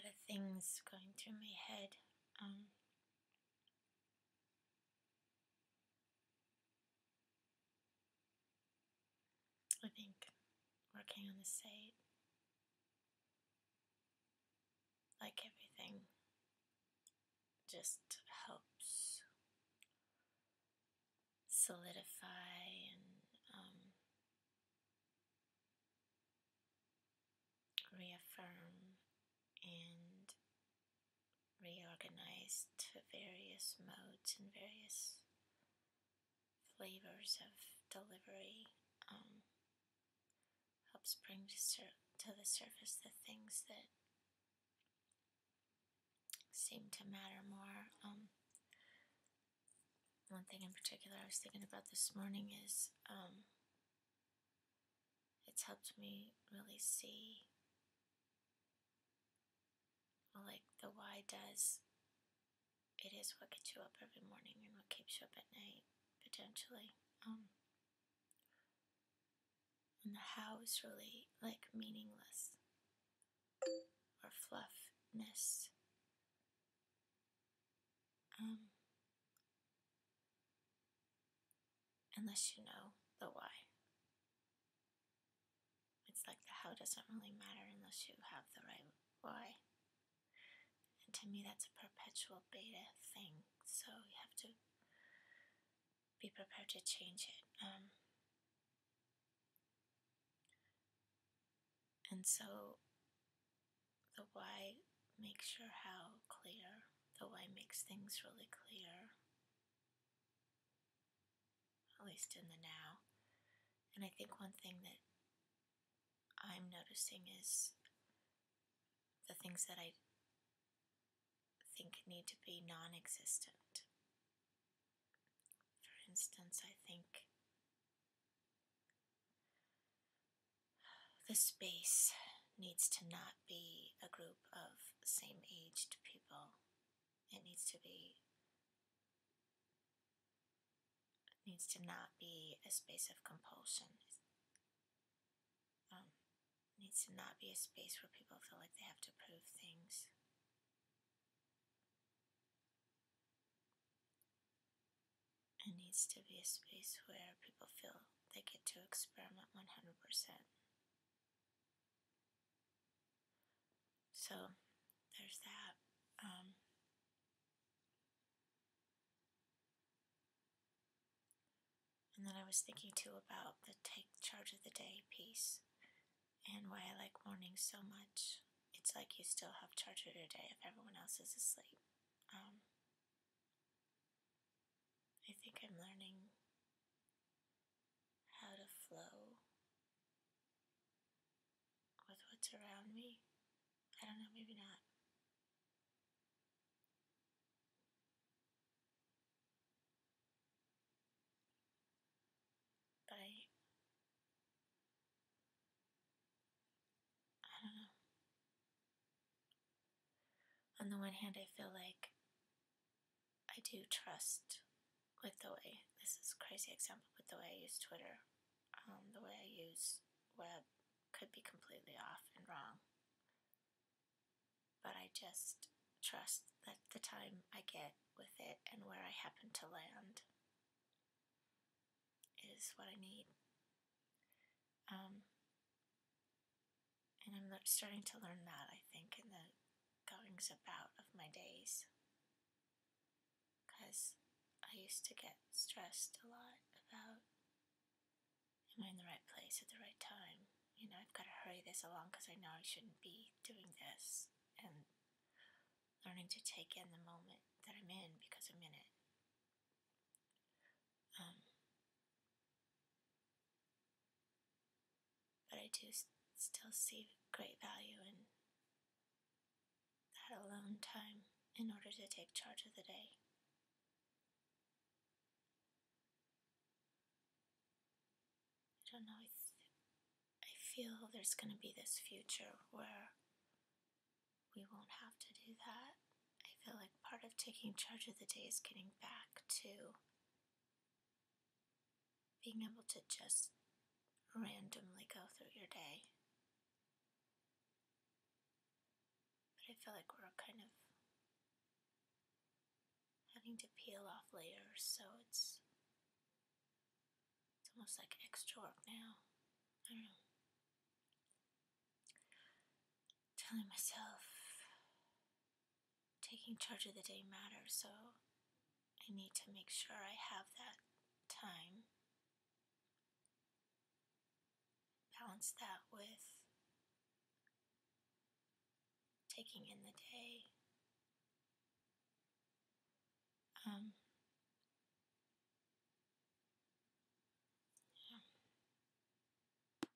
lot of things going through my head. I think working on the site, like everything, just helps solidify and reaffirm and reorganize to various modes and various flavors of delivery. Helps bring to the surface the things that seem to matter more. One thing in particular I was thinking about this morning is it's helped me really see, well, like the why does. It is what gets you up every morning and what keeps you up at night, potentially. And the how is really like meaningless or fluffness. Unless you know the why. It's like the how doesn't really matter unless you have the right why. And to me, that's a perpetual beta thing, so you have to be prepared to change it. And so the why makes your how clear. The why makes things really clear, at least in the now. And I think one thing that I'm noticing is the things that I think need to be non-existent. For instance, I think the space needs to not be a group of same-aged people. It needs to not be a space of compulsion. It needs to not be a space where people feel like they have to prove things. It needs to be a space where people feel they get to experiment 100%. So there's that. And then I was thinking too about the take charge of the day piece and why I like mornings so much. It's like you still have charge of your day if everyone else is asleep. I think I'm learning how to flow with what's around me. I don't know, maybe not. But I don't know. On the one hand, I feel like I do trust with the way, this is a crazy example, but the way I use Twitter, the way I use web could be completely off and wrong. But I just trust that the time I get with it and where I happen to land is what I need. And I'm starting to learn that, I think, in the goings about of my days. Because I used to get stressed a lot about, am I in the right place at the right time? You know, I've got to hurry this along because I know I shouldn't be doing this. And learning to take in the moment that I'm in because I'm in it. But I do still see great value in that alone time in order to take charge of the day. I don't know, I feel there's going to be this future where we won't have to do that. I feel like part of taking charge of the day is getting back to being able to just randomly go through your day. But I feel like we're kind of having to peel off layers, so it's almost like extra work now. I don't know. Telling myself taking charge of the day matters, so I need to make sure I have that time. Balance that with taking in the day